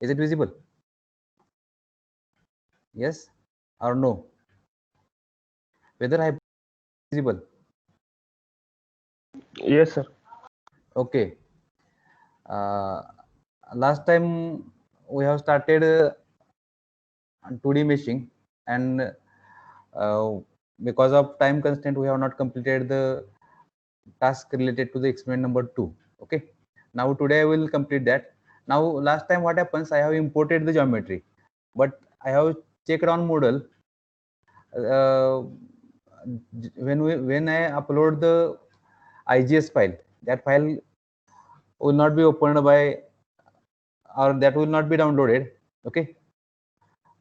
Is it visible? Yes or no? Whether I visible? Yes, sir. Okay. Last time we have started 2D meshing, and because of time constraint, we have not completed the task related to the experiment number 2. Okay. Now today I will complete that. Now last time what happens, I have imported the geometry, but I have checked on Moodle. When I upload the IGS file, that file will not be opened by, or that will not be downloaded. Okay.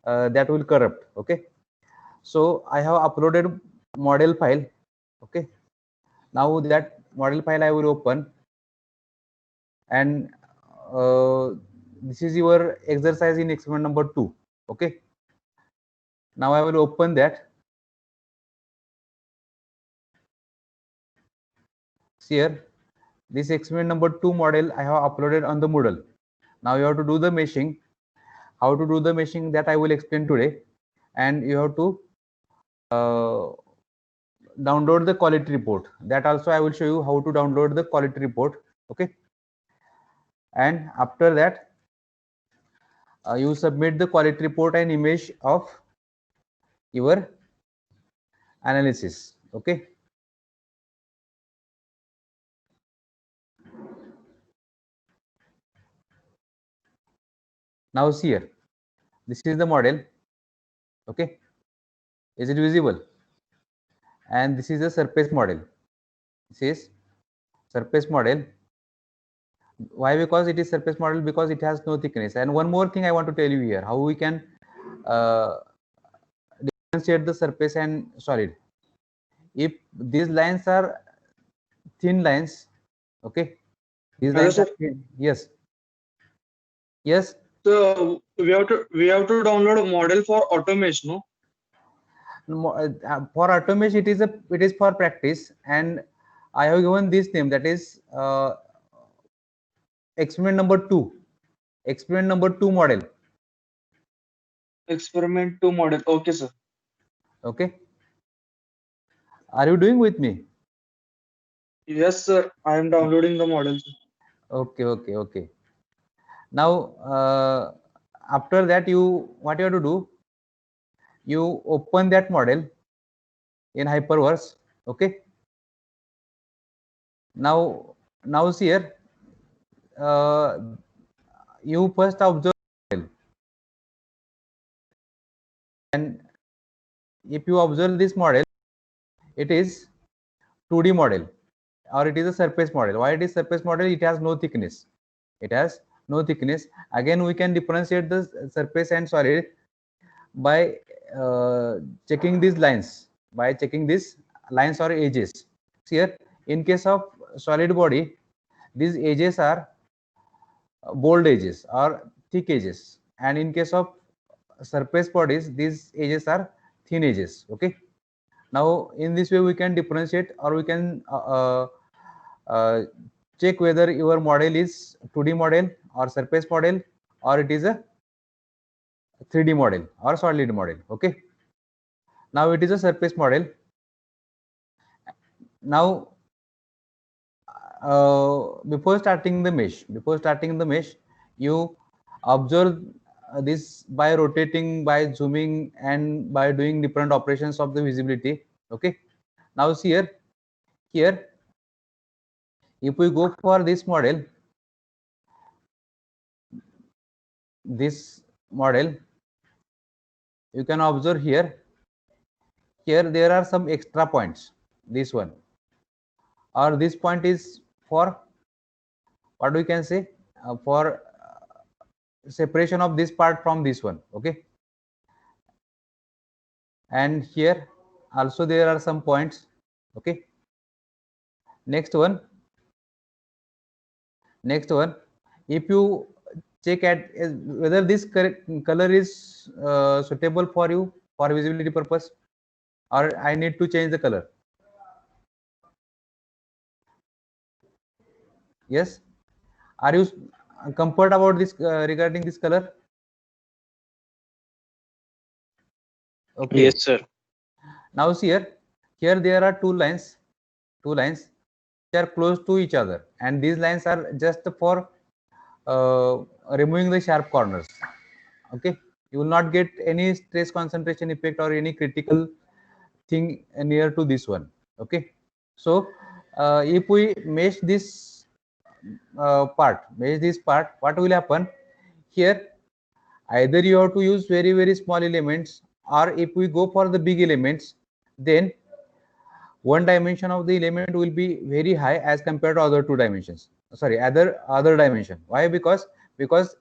That will corrupt. Okay. So I have uploaded model file. Okay. Now that model file I will open, and this is your exercise in experiment number 2. Okay. Now I will open that. See here, this experiment number 2 model I have uploaded on the Moodle. Now you have to do the meshing. How to do the meshing, that I will explain today, and you have to download the quality report. That also I will show you how to download the quality report. Okay. And after that, you submit the quality report and image of your analysis. Okay. Now see here, this is the model. Okay. Is it visible? And this is the surface model. This is surface model. Why? Because it is surface model, because it has no thickness. And one more thing I want to tell you here, how we can differentiate the surface and solid. If these lines are thin lines, okay, these lines are thin. Yes. Yes. So we have to download a model for automation, no? For automation, it is for practice, and I have given this name, that is experiment number 2. Experiment number 2 model. Experiment 2 model. Okay, sir. Okay. Are you doing with me? Yes, sir. I am downloading the model. Okay. Now after that, what you have to do, you open that model in Hyperverse. Okay. Now see here, you first observe, and if you observe this model, it is 2D model, or it is a surface model. Why it is surface model? It has no thickness. It has no thickness. Again, we can differentiate the surface and solid by checking these lines, or edges. See here, in case of solid body, these edges are bold edges or thick edges, and in case of surface bodies, these edges are thin edges. Okay. Now in this way we can differentiate, or we can check whether your model is 2D model or surface model, or it is a 3D model or solid model. Okay. Now it is a surface model. Now before starting the mesh, you observe this by rotating, by zooming, and by doing different operations of the visibility. Okay. Now see here, if we go for this model, you can observe here there are some extra points. This one, or this point is for what we can say, for separation of this part from this one. Okay. And here also there are some points. Okay. Next one, if you check at whether this color is suitable for you for visibility purpose, or I need to change the color. Yes. Are you comfort about this regarding this color? Okay. Yes, sir. Now see here there are two lines which are close to each other, and these lines are just for removing the sharp corners. Okay, you will not get any stress concentration effect or any critical thing near to this one. Okay, so if we mesh this part, what will happen here? Either you have to use very small elements, or if we go for the big elements, then one dimension of the element will be very high as compared to other two dimensions. Sorry, other dimension. Why? Because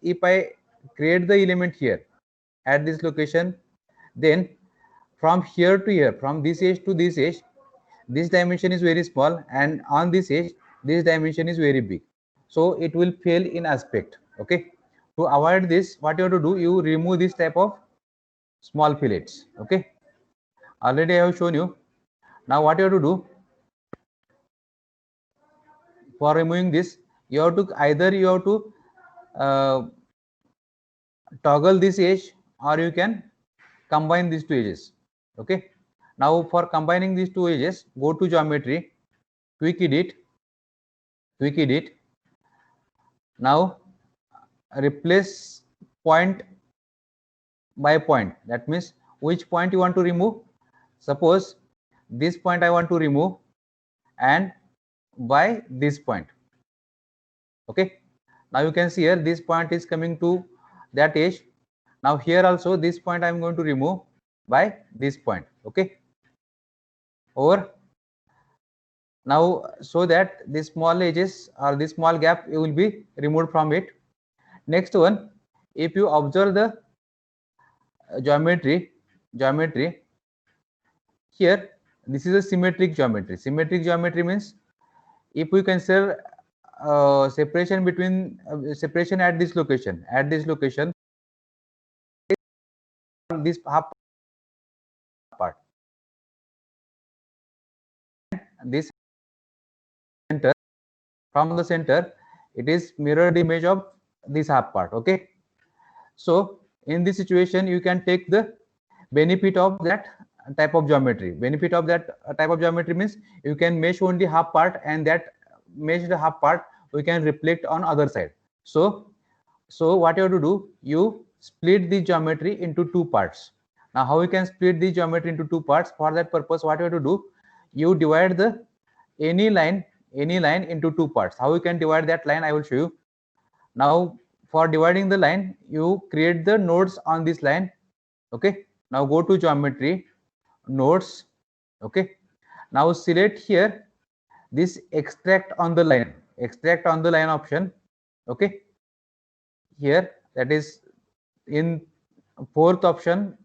if I create the element here at this location, then from here to here, from this edge to this edge, this dimension is very small, and on this edge, this dimension is very big. So it will fail in aspect. Okay. To avoid this, what you have to do, you remove this type of small fillets. Okay. Already I have shown you. Now what you have to do, for removing this, you have to toggle this edge, or you can combine these two edges. Okay, now for combining these two edges, go to geometry, quick edit. Now replace point by point. That means which point you want to remove. Suppose this point I want to remove, and by this point. Okay, now you can see here this point is coming to that edge. Now here also this point I am going to remove by this point. Okay, over. Now so that this small edges or this small gap will be removed from it. Next one, if you observe the geometry here, this is a symmetric geometry. Symmetric geometry means if we consider separation between separation at this location, this half part, this center, from the center, it is mirrored image of this half part. Okay, so in this situation you can take the benefit of that type of geometry. Benefit of that type of geometry means you can mesh only half part, and that meshed half part we can reflect on other side. So what you have to do, you split the geometry into two parts. Now how you can split the geometry into two parts? For that purpose, what you have to do, you divide the any line into two parts. How you can divide that line, I will show you. Now for dividing the line, you create the nodes on this line. Okay, now go to geometry, nodes. Okay, now select here this extract on the line option. Okay, here, that is in fourth option,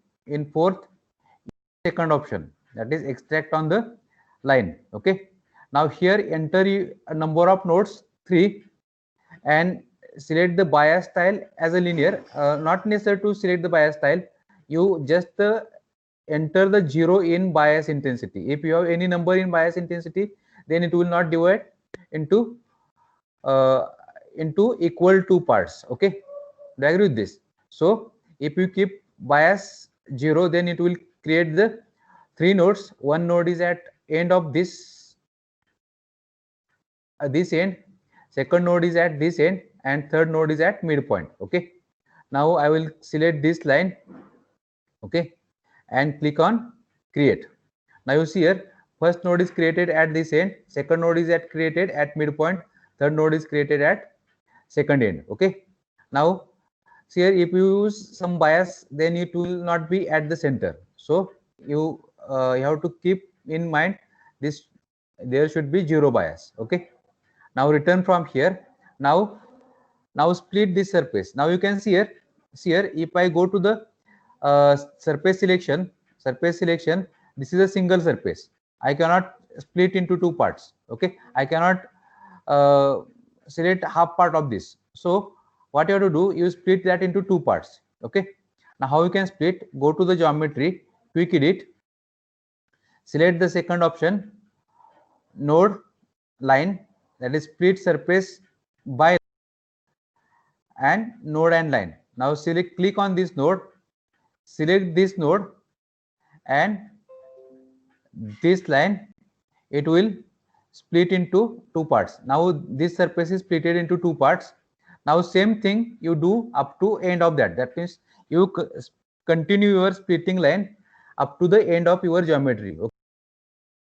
second option, that is extract on the line. Okay, now here enter a number of nodes, 3, and select the bias style as a linear. Not necessary to select the bias style, you just enter the 0 in bias intensity. If you have any number in bias intensity, then it will not divide into equal two parts. Okay, do you agree with this? So if you keep bias 0, then it will create the 3 nodes. One node is at end of this end, second node is at this end, and third node is at midpoint. Okay, now I will select this line. Okay, and click on create. Now you see here, first node is created at this end, second node is created at midpoint, third node is created at second end. Okay, now see here, if you use some bias, then it will not be at the center. So you have to keep in mind this, there should be 0 bias. Okay, now return from here. Now split this surface. Now you can see here, if I go to the surface selection, this is a single surface. I cannot split into two parts. Okay, I cannot select half part of this. So what you have to do, you split that into two parts. Okay, now how you can split? Go to the geometry, quick edit, select the second option, node line, that is split surface by. and node and line. Now click on this node, select this node and this line, it will split into two parts. Now this surface is splitted into two parts. Now same thing you do up to end of that. That means you continue your splitting line up to the end of your geometry. Okay.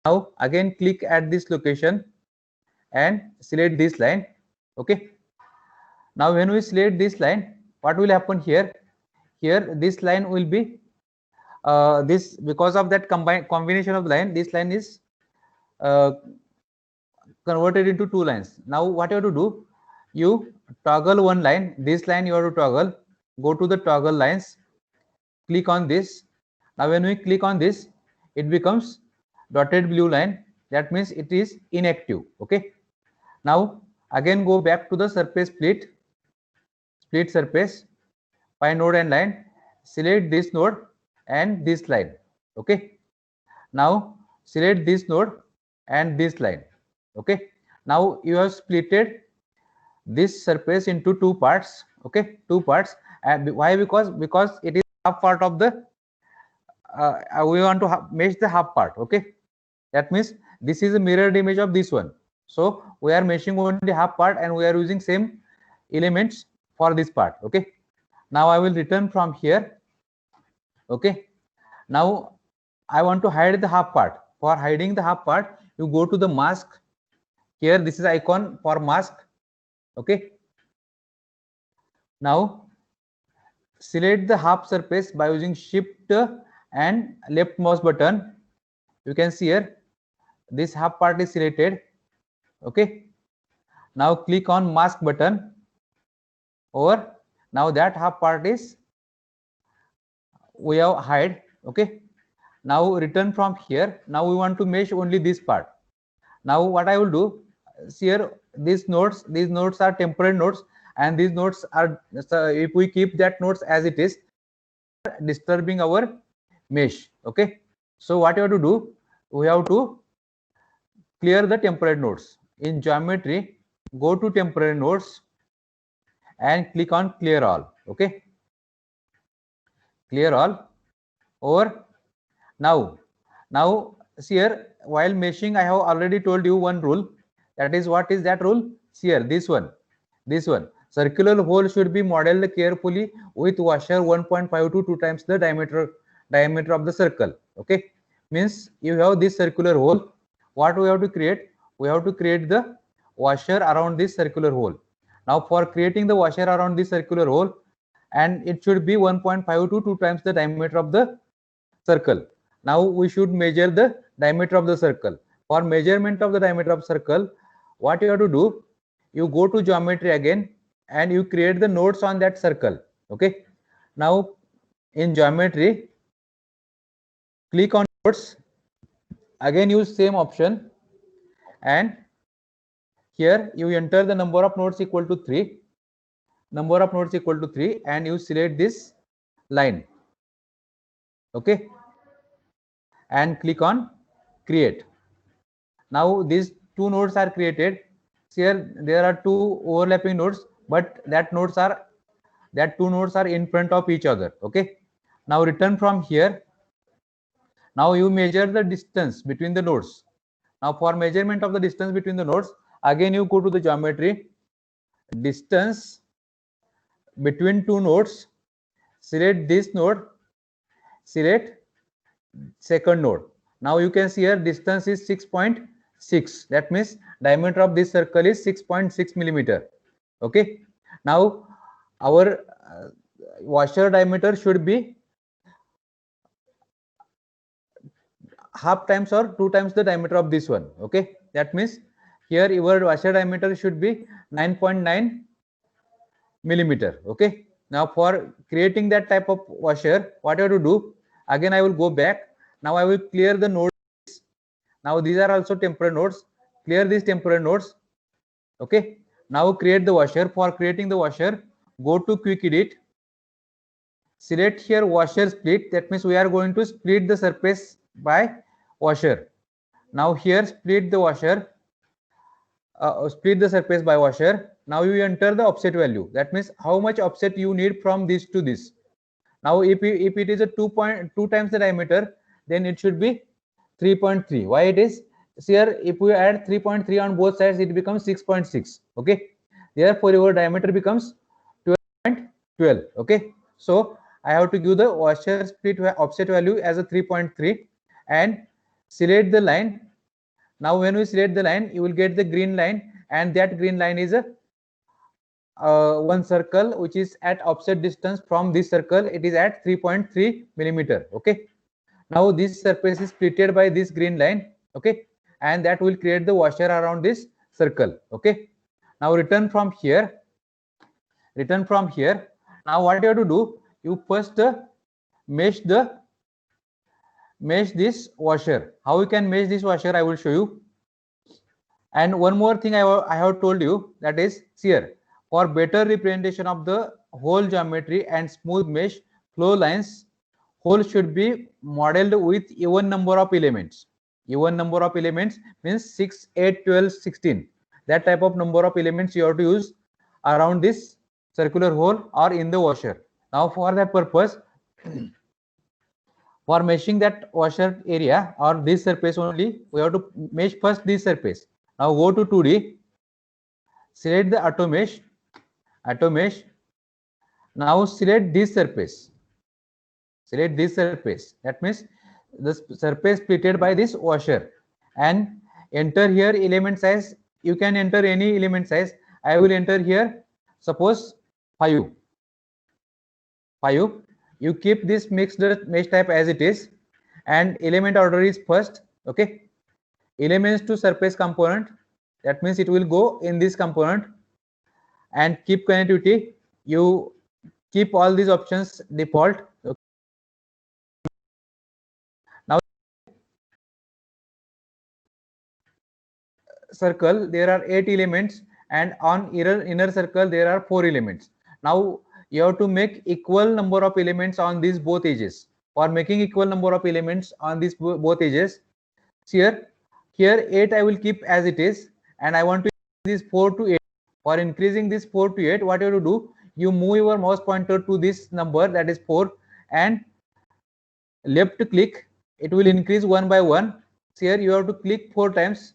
Now again click at this location and select this line. Okay. Now when we select this line, what will happen here? Here this line will be this, because of that combination of line, this line is converted into two lines. Now what you have to do, you toggle one line, this line you have to toggle, go to the toggle lines, click on this. Now when we click on this, it becomes dotted blue line, that means it is inactive. Okay. Now again go back to the surface split surface by node and line, select this node and this line. Okay. Now select this node and this line. Okay. Now you have splitted this surface into two parts. Okay, two parts. And why? Because it is half part of the we want to mesh the half part. Okay, that means this is a mirrored image of this one. So we are meshing only half part and we are using same elements for this part. Okay. Now I will return from here. Okay. Now I want to hide the half part. For hiding the half part, you go to the mask. Here this is icon for mask. Okay. Now select the half surface by using shift and left mouse button. You can see here this half part is selected. Okay. Now click on mask button, or now that half part is we have hide. Okay. Now return from here. Now we want to mesh only this part. Now what I will do, see here these nodes are temporary nodes, and these nodes are, if we keep that nodes as it is, disturbing our mesh. Okay. So what you have to do, we have to clear the temporary nodes. In geometry, go to temporary nodes and click on clear all. Okay. Clear all. Or now see here, while meshing I have already told you one rule. That is, what is that rule? See here, this one. Circular hole should be modeled carefully with washer 1.5 to 2 times the diameter of the circle. Okay, means you have this circular hole. What we have to create? We have to create the washer around this circular hole. Now for creating the washer around this circular hole, and it should be 1.5 to 2 times the diameter of the circle. Now we should measure the diameter of the circle. For measurement of the diameter of circle, what you have to do, you go to geometry again and you create the nodes on that circle. Okay. Now in geometry, click on nodes, again use same option, and here you enter the number of nodes equal to 3, and you select this line. Okay, and click on create. Now these two nodes are created. Here there are two overlapping nodes, but that two nodes are in front of each other. Okay. Now return from here. Now you measure the distance between the nodes. Now for measurement of the distance between the nodes, again you go to the geometry, distance between two nodes, select this node, select second node. Now you can see here distance is 6.6. That means diameter of this circle is 6.6 millimeter. Okay. Now our washer diameter should be half times or 2 times the diameter of this one. Okay. That means here your washer diameter should be 9.9 millimeter. Okay. Now for creating that type of washer, what you have to do, again I will go back. Now I will clear the nodes. Now these are also temporary nodes. Clear these temporary nodes. Okay. Now create the washer. For creating the washer, go to quick edit. Select here washer split. That means we are going to split the surface by washer. Now here split the washer. Split the surface by washer. Now you enter the offset value. That means how much offset you need from this to this. Now if it is a 2.2 times the diameter, then it should be 3.3. Why it is? See here, if we add 3.3 on both sides, it becomes 6.6. Okay. Therefore, your diameter becomes 12.12. Okay. So I have to give the washer split offset value as a 3.3 and select the line. Now when we select the line, you will get the green line, and that green line is a one circle which is at offset distance from this circle. It is at 3.3 millimeter. Okay. Now this surface is splitted by this green line. Okay, and that will create the washer around this circle. Okay. Now return from here. Now what you have to do? You first mesh this washer. How we can mesh this washer? I will show you. And one more thing I have told you, that is here, for better representation of the whole geometry and smooth mesh flow lines, hole should be modeled with even number of elements. Even number of elements means 6, 8, 12, 16. That type of number of elements you have to use around this circular hole or in the washer. Now for that purpose, for meshing that washer area or this surface only, we have to mesh first this surface. Now go to 2D, select the auto mesh. Now select this surface. That means the surface splitted by this washer, and enter here element size. You can enter any element size. I will enter here, suppose 5. You keep this mixed mesh type as it is, and element order is first. Okay. Elements to surface component, that means it will go in this component, and keep connectivity. You keep all these options default. Okay. Now circle there are 8 elements, and on inner circle there are 4 elements. Now you have to make equal number of elements on these both edges. For making equal number of elements on these both edges, here 8 I will keep as it is, and I want to increase this 4 to 8. For increasing this 4 to 8, what you have to do? You move your mouse pointer to this number, that is 4, and left click. It will increase one by one. Here you have to click 4 times,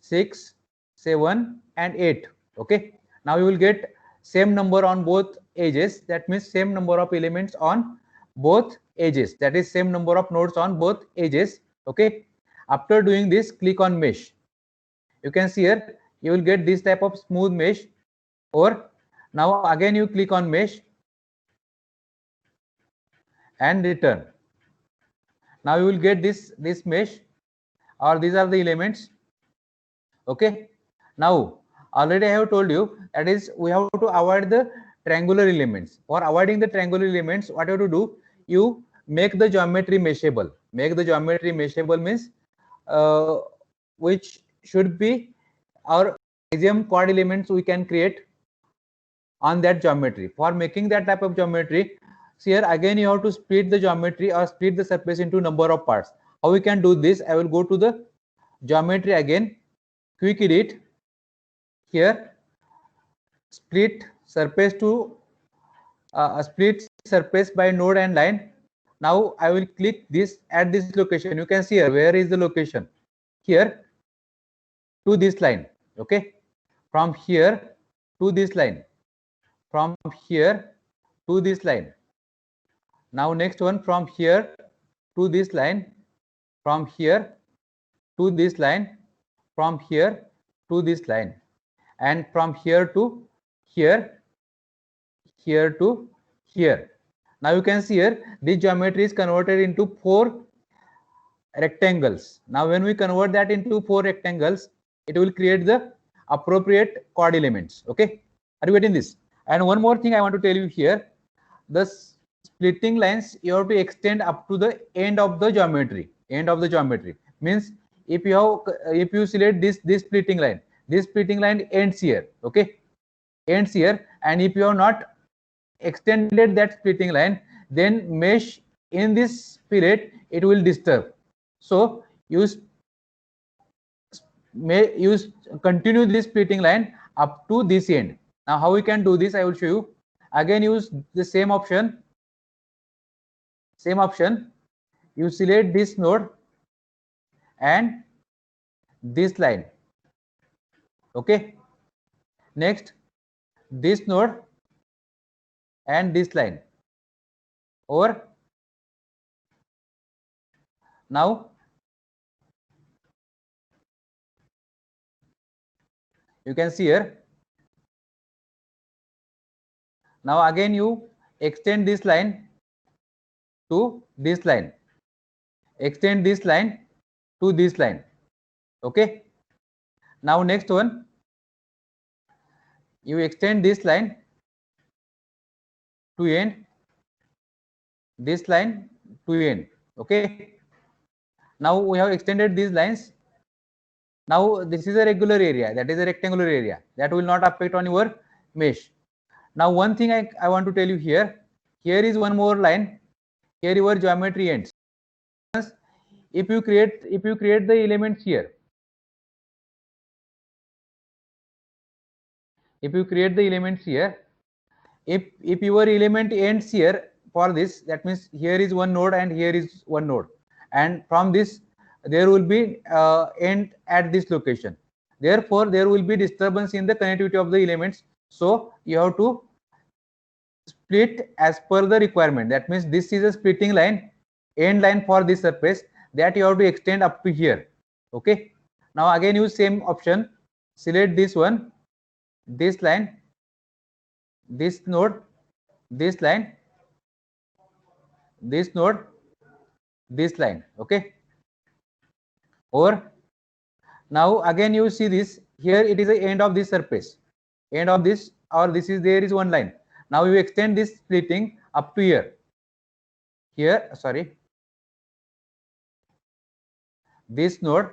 6, 7, and 8. Okay. Now you will get same number on both edges. That means same number of elements on both edges. That is same number of nodes on both edges. Okay. After doing this, click on mesh. You can see here, you will get this type of smooth mesh. Or now again you click on mesh and return. Now you will get this mesh, or these are the elements. Okay. Now already I have told you, that is we have to avoid the triangular elements. For avoiding the triangular elements, what you have to do? You make the geometry meshable. Make the geometry meshable means which should be our maximum quad elements we can create on that geometry. For making that type of geometry, see here again you have to split the geometry or split the surface into number of parts. How we can do this? I will go to the geometry again, quick edit. Here split surface to split surface by node and line. Now I will click this at this location. You can see here, where is the location? Here to this line. Okay. From here to this line. From here to this line. Now next one, from here to this line. From here to this line. From here to this line. And from here to here. Here to here. Now you can see here, this geometry is converted into 4 rectangles. Now when we convert that into 4 rectangles, it will create the appropriate chord elements. Okay. Are you getting this? And one more thing I want to tell you here, the splitting lines you have to extend up to the end of the geometry. End of the geometry means if you select this splitting line, this splitting line ends here. Okay. Ends here. And if you have not extended that splitting line, then mesh in this fillet, it will disturb. So use continue this splitting line up to this end. Now how we can do this, I will show you. Again, use the same option. You select this node and this line. Okay. Next, this node and this line. Or now you can see here. Now again you extend this line to this line. Extend this line to this line. Okay. Now next one, you extend this line to end, this line to end. Okay. Now we have extended these lines. Now this is a regular area, that is a rectangular area, that will not affect on your mesh. Now one thing I want to tell you here, here is one more line, here your geometry ends. If you create the elements here, if your element ends here for this, that means here is one node and here is one node, and from this there will be end at this location. Therefore there will be disturbance in the connectivity of the elements, so you have to split as per the requirement. That means this is a splitting line, end line for this surface, that you have to extend up to here. Okay. Now again use same option, select this one, this line, this node, this line, this node, this line. Okay. Or now again you see this, here it is the end of this surface, end of this, or this is, there is one line. Now you extend this splitting up to here, sorry, this node,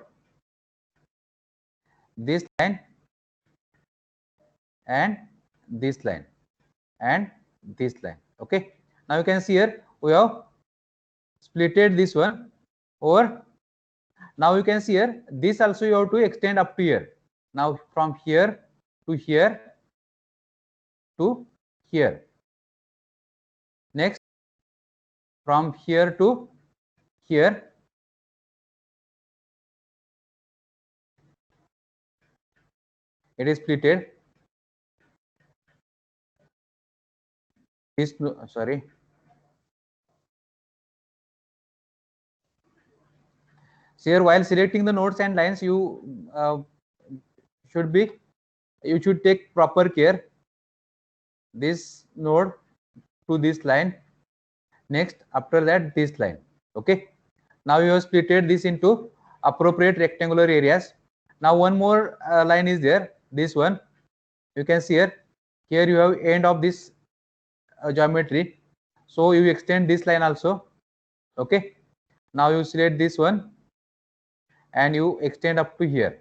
this line, and this line, and this line. Okay. Now you can see here we have splitted this one. Or now you can see here, this also you have to extend up to here. Now from here to here to here. Next, from here to here. It is splitted. This, sorry. So here, while selecting the nodes and lines, you should take proper care. This node to this line. Next, after that, this line. Okay. Now you have splitted this into appropriate rectangular areas. Now one more line is there. This one, you can see here. Here you have end of this geometry, so you extend this line also. Okay. Now you select this one and you extend up to here.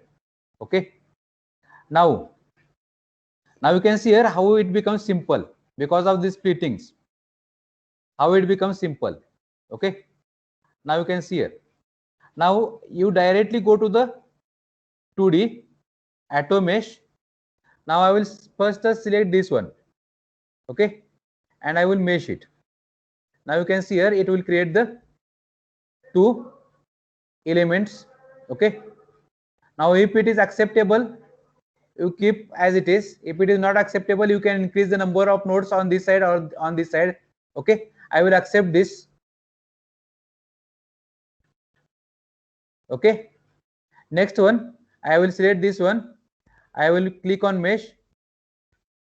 Okay. Now you can see here how it becomes simple because of these splittings, how it becomes simple. Okay. Now you can see here. Now you directly go to the 2D AutoMesh. Now I will first select this one. Okay. And I will mesh it. Now you can see here it will create the two elements. Okay. Now if it is acceptable, you keep as it is. If it is not acceptable, you can increase the number of nodes on this side or on this side. Okay. I will accept this. Okay. Next one, I will select this one. I will click on mesh.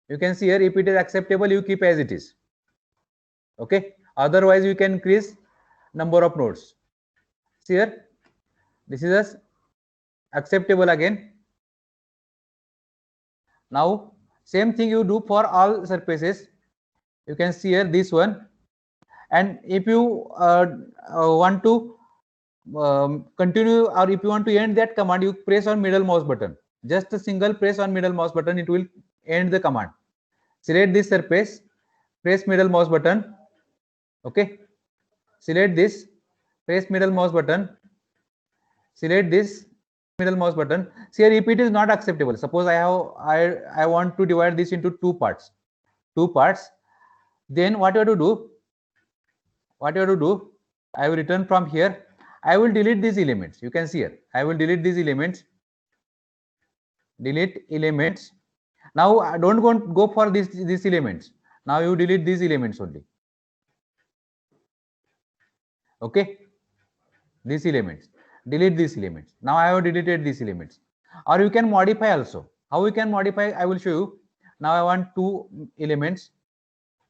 You can see here, if it is acceptable, you keep as it is. Okay. Otherwise, you can increase number of nodes. See here, this is acceptable again. Now, same thing you do for all surfaces. You can see here this one. And if you want to continue, or if you want to end that command, you press on middle mouse button. Just a single press on middle mouse button, it will end the command. Select this surface, press middle mouse button. Okay. Select this, press middle mouse button. Select this, middle mouse button. See here, if it is not acceptable, suppose I want to divide this into two parts, then what you have to do? I will return from here. I will delete these elements. You can see here. I will delete these elements. Delete elements. Now don't go for these elements. Now you delete these elements only. Okay. These elements. Delete these elements. Now I have deleted these elements. Or you can modify also. How you can modify? I will show you. Now I want two elements,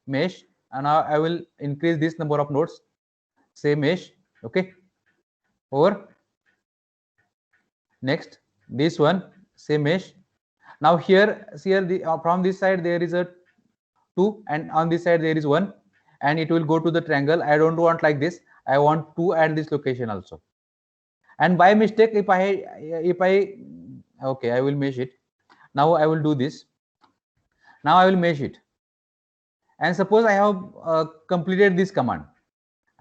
mesh, and now I will increase this number of nodes. Say mesh. Okay. Over. Next, this one, say mesh. Now here, see here, from this side there is a 2, and on this side there is 1, and it will go to the triangle. I don't want like this. I want 2 at this location also. And by mistake, if I okay, I will mesh it. Now I will do this. Now I will mesh it. And suppose I have completed this command.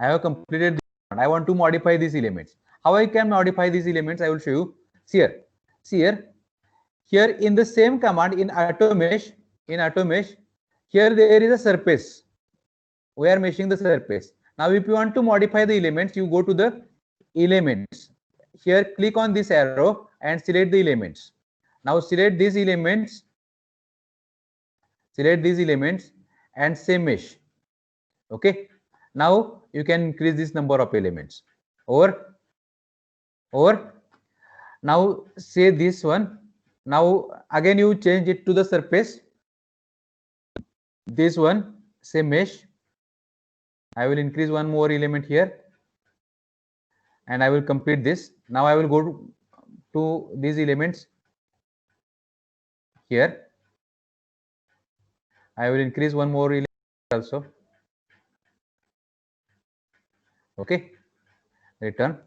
I have completed this command. I want to modify these elements. How I can modify these elements? I will show you. See here. Here in the same command in AutoMesh, here there is a surface. We are meshing the surface. Now if you want to modify the elements, you go to the elements. Here click on this arrow and select the elements. Now select these elements and say mesh. Okay. Now you can increase this number of elements. Over. Now say this one. Now again you change it to the surface. This one, say mesh. I will increase one more element here, and I will complete this. Now I will go to these elements here. I will increase one more element also. Okay. Return.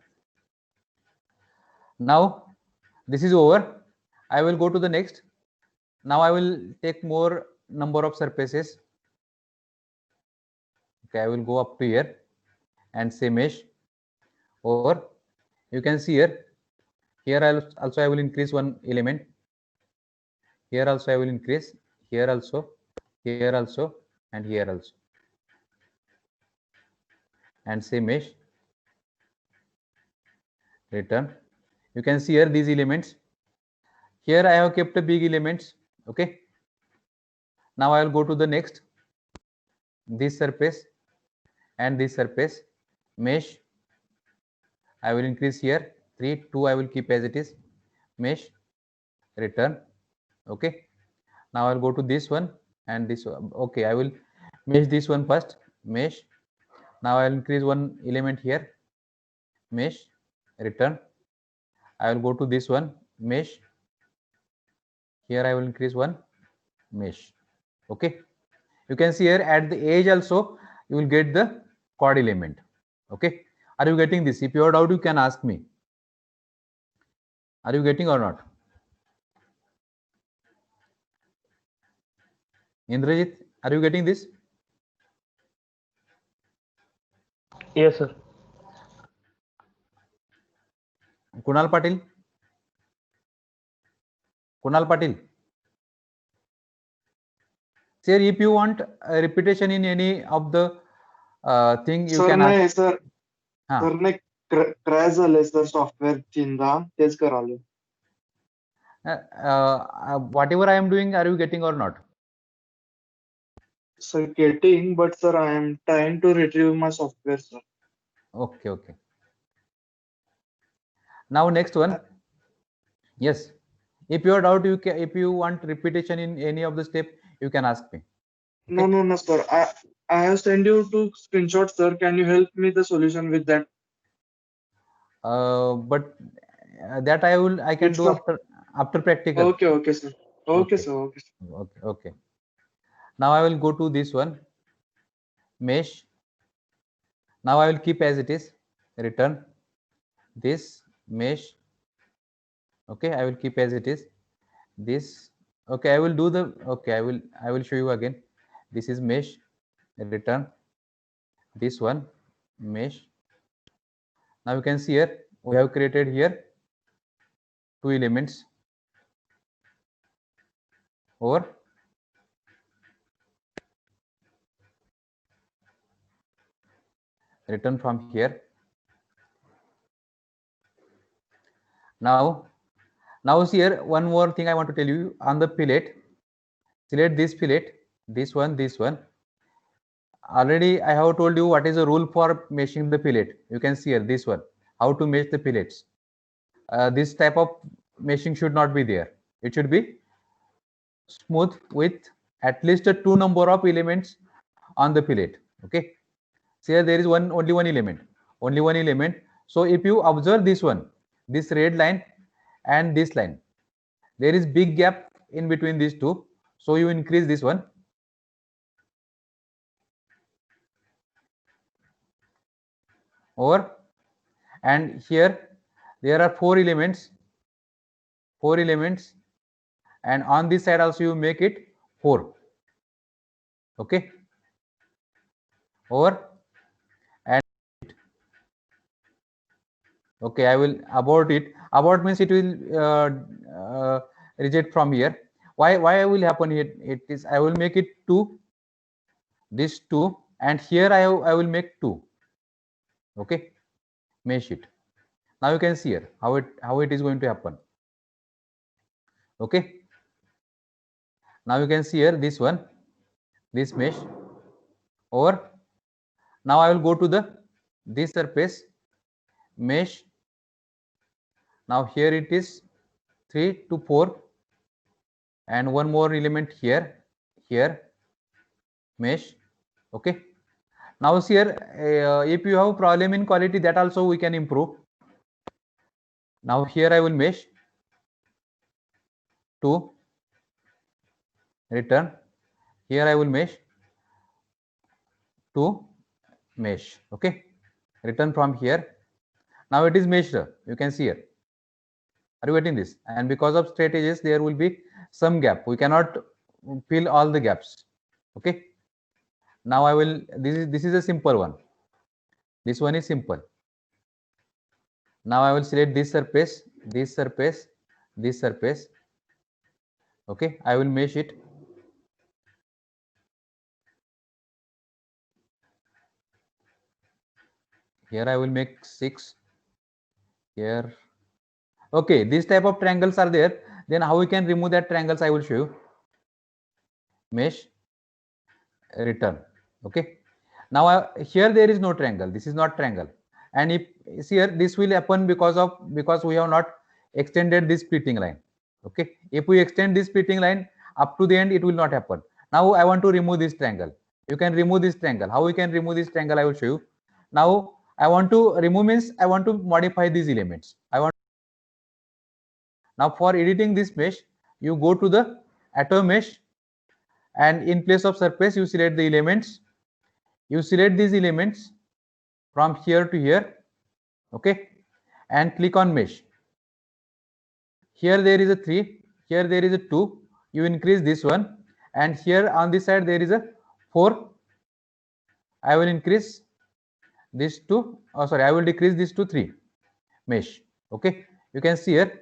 Now this is over. I will go to the next. Now I will take more number of surfaces. Okay, I will go up to here and say mesh. Over. You can see here. Here I will increase one element. Here also I will increase. Here also, and here also. And say mesh. Return. You can see here these elements. Here I have kept the big elements. Okay. Now I will go to the next. This surface and this surface. Mesh. I will increase here 3, 2 I will keep as it is. Mesh. Return. Okay. Now I'll go to this one and this one. Okay, I will mesh this one first. Mesh. Now I'll increase one element here. Mesh. Return. I will go to this one. Mesh. Here I will increase one. Mesh. Okay. You can see here at the edge also you will get the chord element. Okay. Are you getting this? If you have doubt, you can ask me. Are you getting or not? Indrajit, are you getting this? Yes, sir. Kunal Patil? Sir, if you want a repetition in any of the thing, you can ask. Sir नाही crash झालंय sir software Chinda तेच Karale. Whatever I am doing, are you getting or not? Sir, getting, but sir, I am trying to retrieve my software, sir. Okay. Now next one. Yes. If you are doubt, if you want repetition in any of the step, you can ask me. Okay. No, sir. I have sent you 2 screenshots, sir. Can you help me the solution with that? But that I can do after practical. Okay, sir. Okay, sir. Okay. Now I will go to this one. Mesh. Now I will keep as it is. Return. This mesh. Okay, I will keep as it is. This. Okay, I will do the. Okay, I will show you again. This is mesh. Return. This one mesh. Now you can see here we have created here two elements over return from here. Now see here, one more thing I want to tell you. On the fillet, select this fillet, this one. Already I have told you what is the rule for meshing the fillet. You can see here this one, how to mesh the fillets. This type of meshing should not be there. It should be smooth with at least a 2 number of elements on the fillet. Okay, so here there is only one element. So if you observe this one, this red line and this line, there is big gap in between these two. So you increase this one. Over, and here there are four elements, and on this side also you make it 4. Okay, over, and okay, I will abort it. Abort means it will reject from here. Why will happen here? It is, I will make it 2, this 2, and here I will make 2. Okay, mesh it. Now you can see here how it is going to happen. Okay, now you can see here this one, this mesh over. Now I will go to this surface, mesh. Now here it is 3 to 4, and one more element here, mesh. Okay, now see here, if you have problem in quality, that also we can improve. Now here I will mesh 2, return. Here I will mesh 2, mesh. Okay, return from here. Now it is meshed. You can see here. Are you getting this? And because of straight edges, there will be some gap. We cannot fill all the gaps. Okay, now I will, this is a simple one. This one is simple. Now I will select this surface. Okay, I will mesh it. Here I will make 6. Here. Okay, these type of triangles are there. Then how we can remove that triangles, I will show you. Mesh, return. Okay, now here there is no triangle. This is not triangle, and if see here, this will happen because we have not extended this splitting line. Okay, if we extend this splitting line up to the end, it will not happen. Now I want to remove this triangle. You can remove this triangle. How we can remove this triangle, I will show you. Now I want to remove means I want to modify these elements. Now for editing this mesh, you go to the atom mesh, and in place of surface you select the elements. You select these elements from here to here. Okay, and click on mesh. Here there is a 3, here there is a 2. You increase this one, and here on this side there is a 4. I will increase this to, I will decrease this to 3. Mesh. Okay, you can see here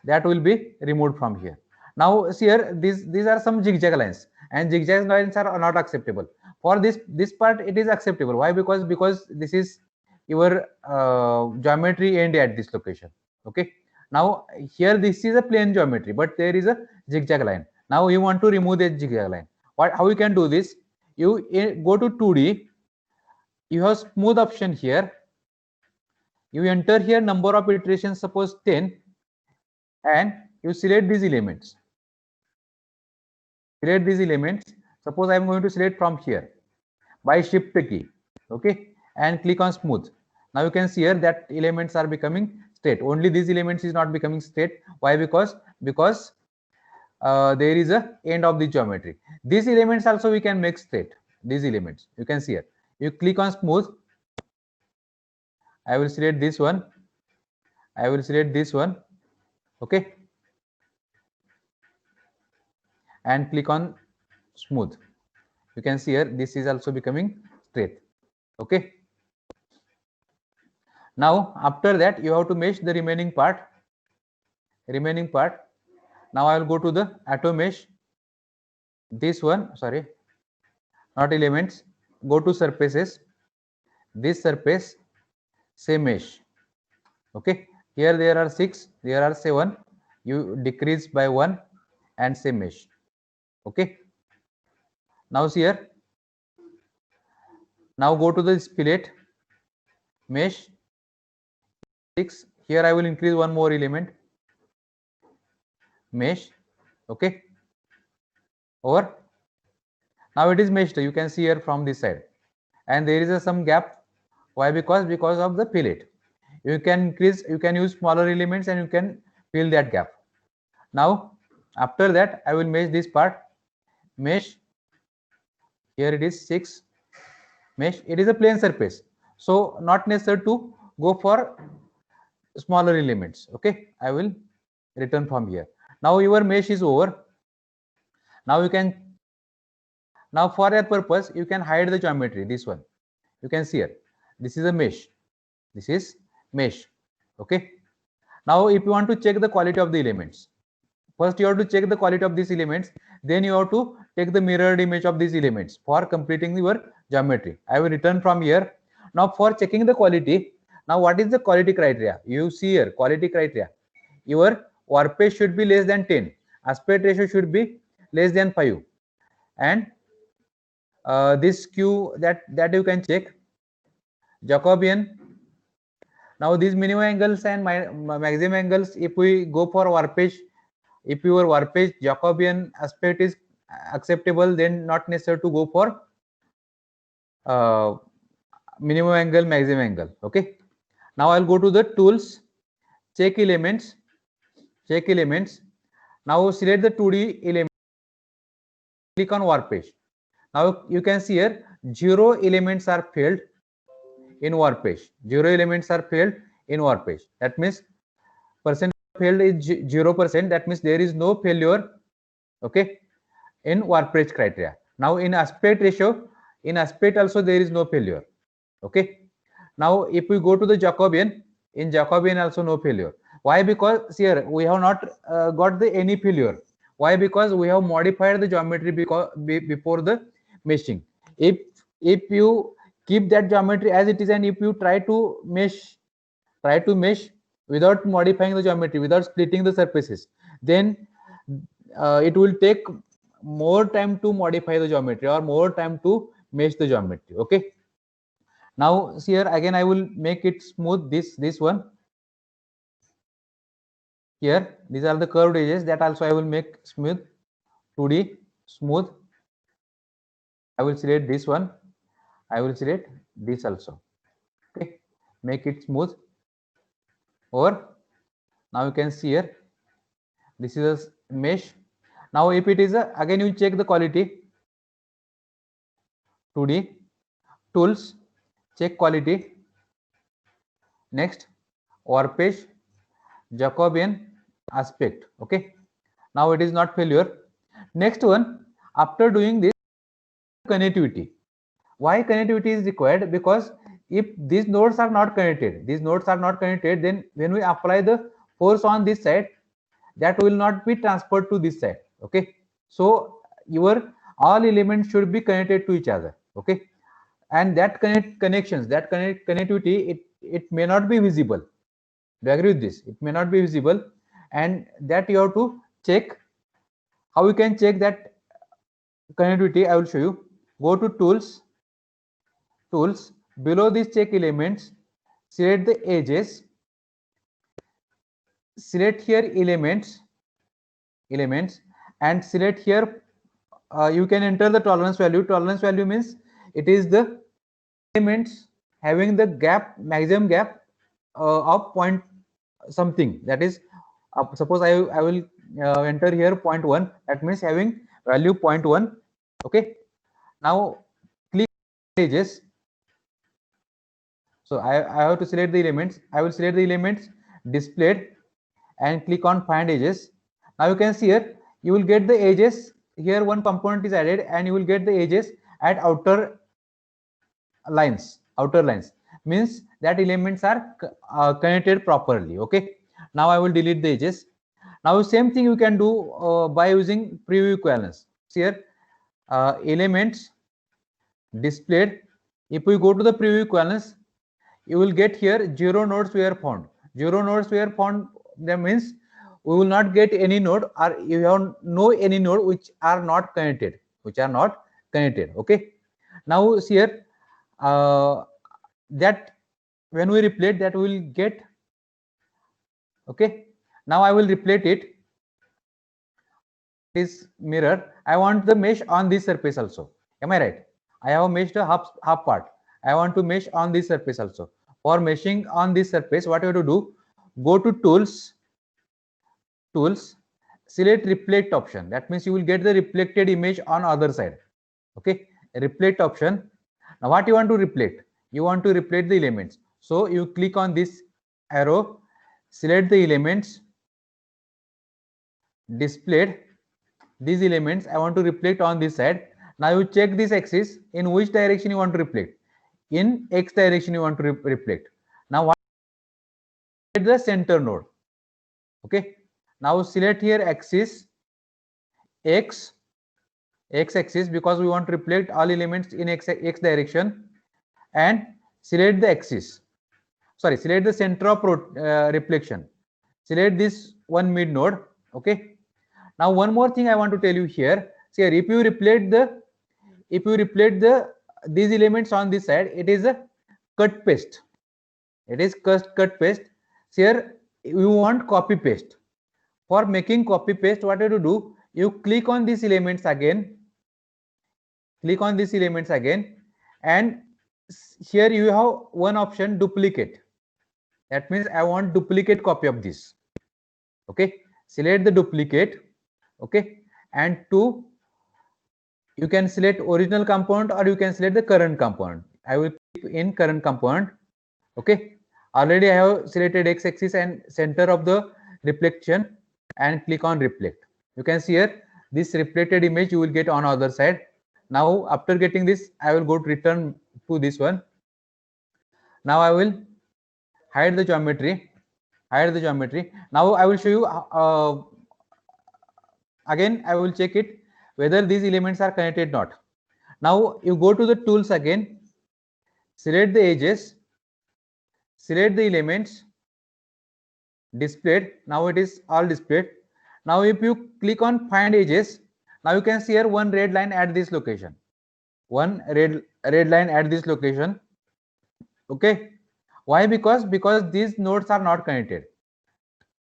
that will be removed from here. Now see here, these are some zigzag lines, and zigzag lines are not acceptable. For this part it is acceptable. Why? Because this is your geometry end at this location. Okay, now here this is a plane geometry, but there is a zigzag line. Now you want to remove the zigzag line. How you can do this? You go to 2D. You have smooth option here. You enter here number of iterations, suppose 10, and you select these elements. Suppose I am going to select from here by shift key. Okay, and click on smooth. Now you can see here that elements are becoming straight. Only these elements is not becoming straight. Why? Because there is a end of the geometry. These elements also we can make straight. These elements you can see here. You click on smooth. I will select this one. Okay, and click on smooth. You can see here this is also becoming straight. Okay, now after that you have to mesh the remaining part. remaining part. Now I will go to the auto mesh. This one, sorry, not elements. Go to surfaces. This surface, same mesh. Okay, here there are 6, there are 7. You decrease by 1 and same mesh. Okay. Now see here. Now go to the split mesh 6. Here I will increase one more element. Mesh. Okay. Over. Now it is meshed. You can see here from this side, and there is some gap. Why? Because of the fillet. You can increase. You can use smaller elements, and you can fill that gap. Now after that, I will mesh this part. Mesh. Here it is 6. Mesh. It is a plane surface, so not necessary to go for smaller elements. Okay, I will return from here. Now your mesh is over. Now you can, now for that purpose you can hide the geometry. This one you can see here. This is a mesh. This is mesh. Okay. Now if you want to check the quality of the elements, first you have to check the quality of these elements. Then you have to take the mirrored image of these elements for completing your geometry. I will return from here. Now for checking the quality, now what is the quality criteria? You see here quality criteria. Your warpage should be less than 10. Aspect ratio should be less than 5. And this Q that you can check. Jacobian. Now these minimum angles and maximum angles, if we go for warpage, if your warpage Jacobian aspect is acceptable, then not necessary to go for minimum angle, maximum angle. Okay. Now I'll go to the tools, check elements, check elements. Now select the 2D element, click on warpage. Now you can see here 0 elements are filled in warpage. 0 elements are filled in warpage. That means percent failed is 0%. That means there is no failure. Okay, in warpage criteria. Now in aspect ratio, in aspect also there is no failure. Okay. Now if we go to the Jacobian, in Jacobian also no failure. Why? Because here we have not got the any failure. Why? Because we have modified the geometry before the meshing. If you keep that geometry as it is, and if you try to mesh without modifying the geometry, without splitting the surfaces, then it will take more time to modify the geometry or more time to mesh the geometry. Okay. Now see here again I will make it smooth. This one here, these are the curved edges, that also I will make smooth. 2D smooth. I will select this one. I will select this also. Okay, make it smooth. Or now you can see here, this is a mesh. Now if it is a, again you check the quality. 2D tools, check quality. Next, warpage, Jacobian aspect. Okay, now it is not failure. Next one, after doing this, connectivity. Why connectivity is required? Because if these nodes are not connected, then when we apply the force on this side, that will not be transferred to this side. Okay, so your all elements should be connected to each other. Okay, and that connectivity, it may not be visible. Do you agree with this? It may not be visible, and that you have to check. How you can check that connectivity? I will show you. Go to tools, below these check elements, select the edges, select here elements, and select here, you can enter the tolerance value. Tolerance value means it is the elements having the gap, maximum gap of point something. That is, suppose I will enter here 0.1. That means having value 0.1. Okay. Now click edges. So I have to select the elements. I will select the elements displayed and click on find edges. Now you can see here, you will get the edges. Here one component is added, and you will get the edges at outer lines. Outer lines means that elements are connected properly. Okay. Now I will delete the edges. Now same thing you can do by using preview equivalence. Here elements displayed. If we go to the preview equivalence, you will get here 0 nodes were found. 0 nodes were found, that means we will not get any node, or you have no any node which are not connected, okay. Now here that when we replate, that we will get, okay. Now I will replate it. This mirror, I want the mesh on this surface also. Am I right? I have meshed a half part. I want to mesh on this surface also. For meshing on this surface, what you have to do? Go to tools, select reflect option. That means you will get the reflected image on other side. Okay, reflect option. Now what you want to reflect? You want to reflect the elements. So you click on this arrow, select the elements displayed. These elements I want to reflect on this side. Now you check this axis, in which direction you want to reflect. In X direction you want to reflect. Now what? The center node. Okay. Now select here axis X axis, because we want to reflect all elements in X direction, and select the axis. Sorry, select the center of reflection. Select this one mid node. Okay. Now one more thing I want to tell you here. See here, if you reflect these elements on this side, it is a cut paste. It is cut paste. See here, you want copy paste. For making copy paste, what you have to do? You click on these elements again. And here you have one option, duplicate. That means I want duplicate copy of this. Okay, select the duplicate. Okay, and you can select original component, or you can select the current component. I will click in current component. Okay, already I have selected X axis and center of the reflection, and click on reflect. You can see here this reflected image you will get on other side. Now after getting this, I will go to return to this one. Now I will hide the geometry. Now I will show you again. I will check it whether these elements are connected or not. Now you go to the tools again, select the edges, select the elements displayed. Now it is all displayed. Now if you click on find edges, now you can see here one red line at this location. One red line at this location. Okay. Why? Because these nodes are not connected.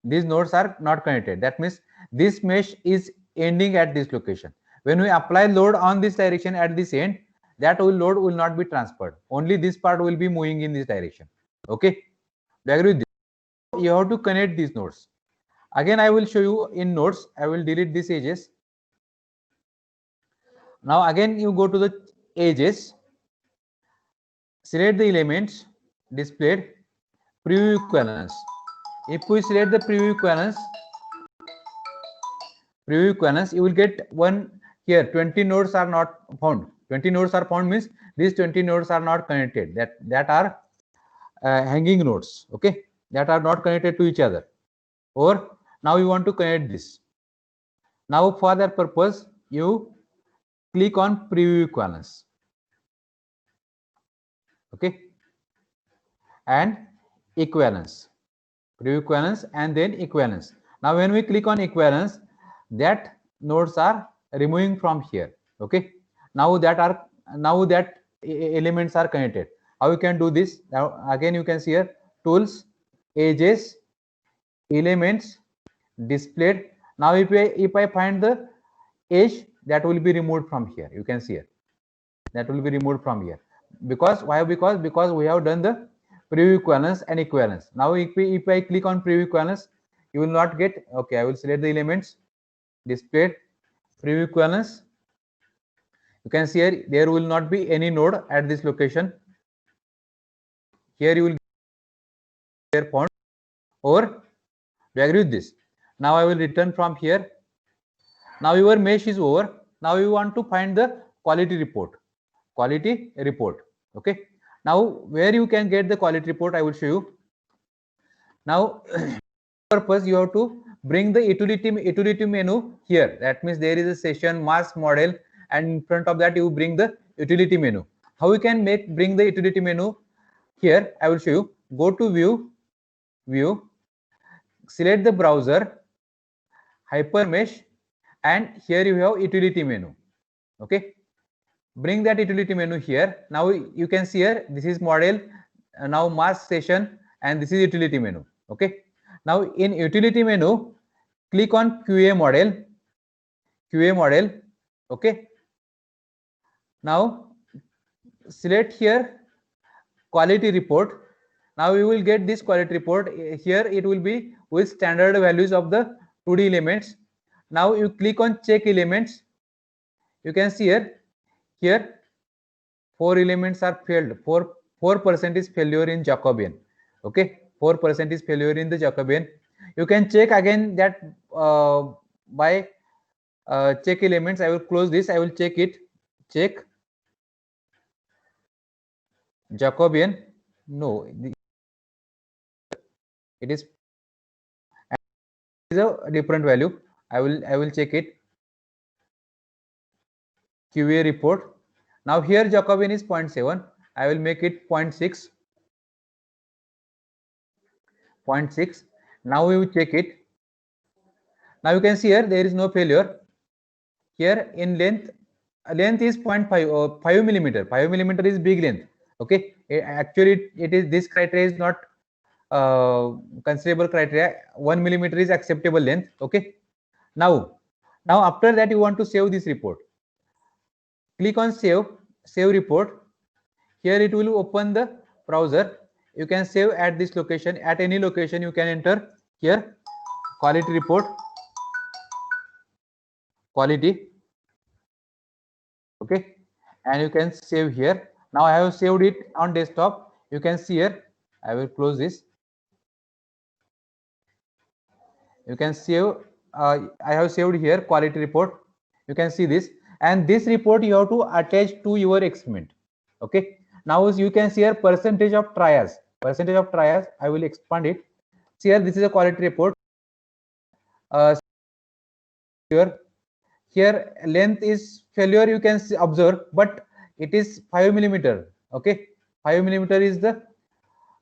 That means this mesh is ending at this location. When we apply load on this direction at this end, that load will not be transferred. Only this part will be moving in this direction. Okay. Do you agree with this? You have to connect these nodes. Again, I will show you in nodes. I will delete these edges. Now again, you go to the edges, select the elements displayed, preview equivalence. If we select the preview equivalence, you will get one here. 20 nodes are not found. 20 nodes are found means these 20 nodes are not connected. That are hanging nodes. Okay, that are not connected to each other. Or now you want to connect this. Now for that purpose, you click on preview equivalence. Okay, and equivalence, preview equivalence, and then equivalence. Now when we click on equivalence, that nodes are removing from here. Okay, now that elements are connected. How you can do this? Now again you can see here tools, edges, elements displayed. Now if I find the edge, that will be removed from here. You can see here that will be removed from here. Because why? Because we have done the preview equivalence and equivalence. Now if I click on preview equivalence, you will not get. Okay, I will select the elements displayed, preview equivalence. You can see here there will not be any node at this location. Here you will get found. Or do you agree with this? Now I will return from here. Now your mesh is over. Now you want to find the quality report. Okay, now where you can get the quality report, I will show you. Now purpose, you have to bring the utility menu here. That means there is a session mass model, and in front of that you bring the utility menu. How you can bring the utility menu here? I will show you. Go to view, select the browser, hypermesh, and here you have utility menu. Okay, bring that utility menu here. Now you can see here, this is model, now mass session, and this is utility menu. Okay, now in utility menu, click on QA model. Okay, now select here quality report. Now you will get this quality report. Here it will be with standard values of the 2D elements. Now you click on check elements. You can see here 4 elements are failed. 4% is failure in Jacobian. Okay, 4% is failure in the Jacobian. You can check again that by check elements. I will close this. I will check it. Check Jacobian. No, it is a different value. I will check it. QA report. Now here Jacobian is 0.7. I will make it 0.6. 0.6. Now we will check it. Now you can see here there is no failure. Here in length is 0.5 or 5 millimeter. 5 millimeter is big length. Okay, actually it is, this criteria is not considerable criteria. 1 millimeter is acceptable length. Okay, now after that you want to save this report. Click on save report. Here it will open the browser. You can save at this location. At any location you can enter here quality report, quality. Okay, and you can save here. Now I have saved it on desktop. You can see here. I will close this. You can save. I have saved here quality report. You can see this, and this report you have to attach to your experiment. Okay, now you can see here percentage of trials. Percentage of trials. I will expand it. See here, this is a quality report. Here length is failure, you can observe, but it is 5 millimeter. Okay, 5 millimeter is the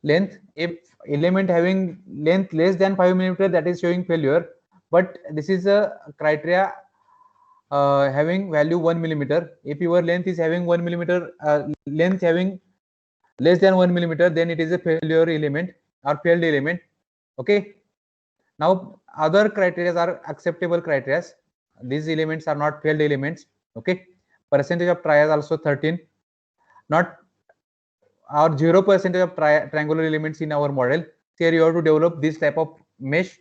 length. If element having length less than 5 millimeter, that is showing failure. But this is a criteria having value 1 millimeter. If your length is having 1 millimeter, length having less than 1 millimeter, then it is a failure element or failed element. Okay, now other criteria are acceptable criteria. These elements are not failed elements. Okay, percentage of trials also 13, not our 0% of triangular elements in our model. Here you have to develop this type of mesh.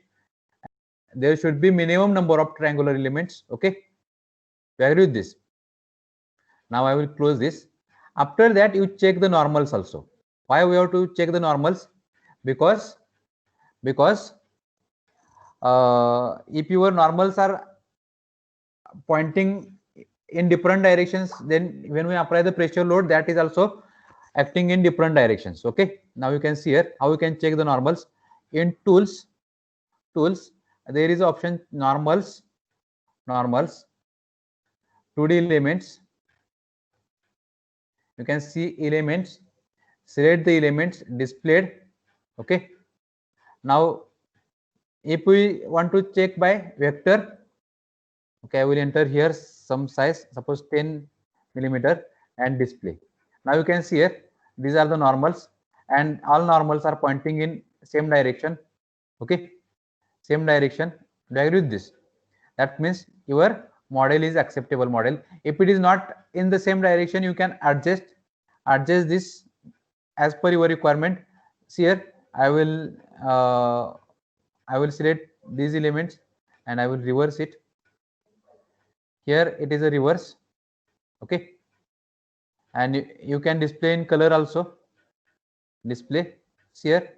There should be minimum number of triangular elements. Okay, we agree with this. Now I will close this. After that you check the normals also. Why we have to check the normals? Because if your normals are pointing in different directions, then when we apply the pressure load, that is also acting in different directions. Okay, now you can see here how you can check the normals. In tools there is option normals 2D elements. You can see elements, select the elements displayed. Okay, now if we want to check by vector, okay, I will enter here some size, suppose 10 millimeter, and display. Now you can see here these are the normals, and all normals are pointing in same direction. Okay, same direction. Do you agree with this? That means your model is acceptable model. If it is not in the same direction, you can adjust this as per your requirement. See here I will select these elements and I will reverse it. Here it is a reverse. Okay, and you can display in color also. Display. See here,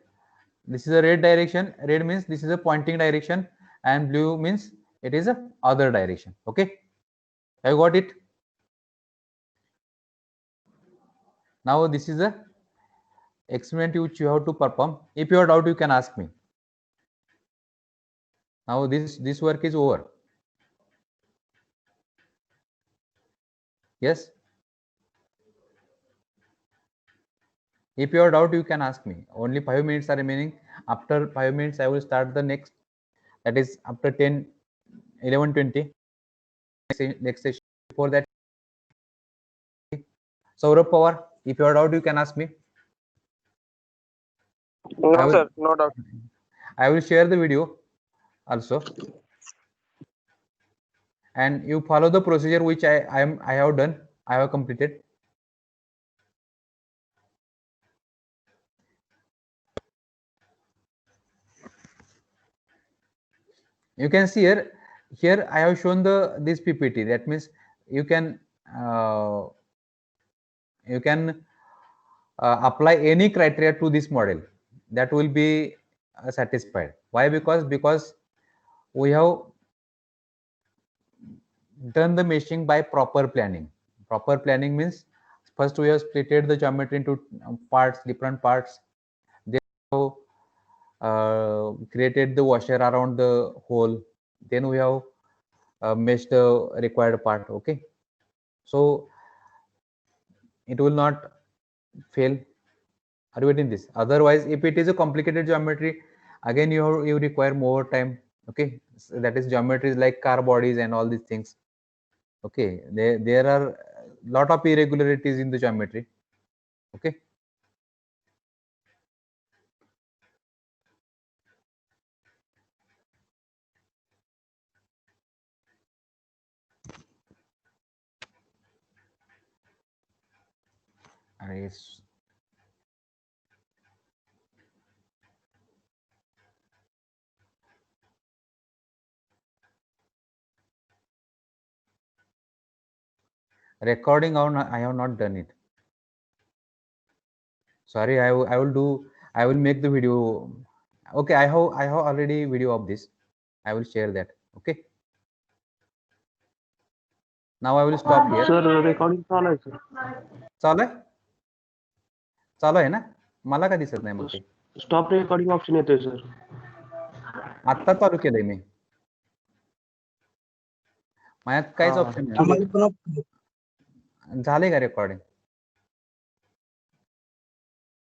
this is a red direction. Red means this is a pointing direction, and blue means it is a other direction. Okay, I got it. Now this is a experiment which you have to perform. If you have doubt, you can ask me. Now this work is over. Yes. If you have doubt, you can ask me. Only 5 minutes are remaining. After 5 minutes, I will start the next. That is after 10, 11:20. Next session. Before that, Saurabh Pawar, if you have doubt, you can ask me. I No, will- sir, no doubt. I will share the video also, and you follow the procedure which I have done. I have completed. You can see here I have shown this PPT. That means you can apply any criteria to this model that will be satisfied. Why? Because we have done the meshing by proper planning. Proper planning means first we have splitted the geometry into different parts. Then created the washer around the hole. Then we have meshed the required part. Okay, so it will not fail. Are you getting this? Otherwise, if it is a complicated geometry, again you require more time. Okay, so that is geometries like car bodies and all these things. Okay, there are a lot of irregularities in the geometry. Okay. It's recording on. I have not done it. Sorry, I will do. I will make the video. Okay, I have already video of this. I will share that. Okay. Now I will stop here. Sir recording चालू आहे sir. चालू आहे? चालू आहे ना? मला का दिसत नाही मग ते? स्टॉप रेकॉर्डिंग ऑप्शन येतोय सर. आता चालू केलंय मी. माझ्यात काहीच हा. ऑप्शन नाही. झालंय का रेकॉर्डिंग?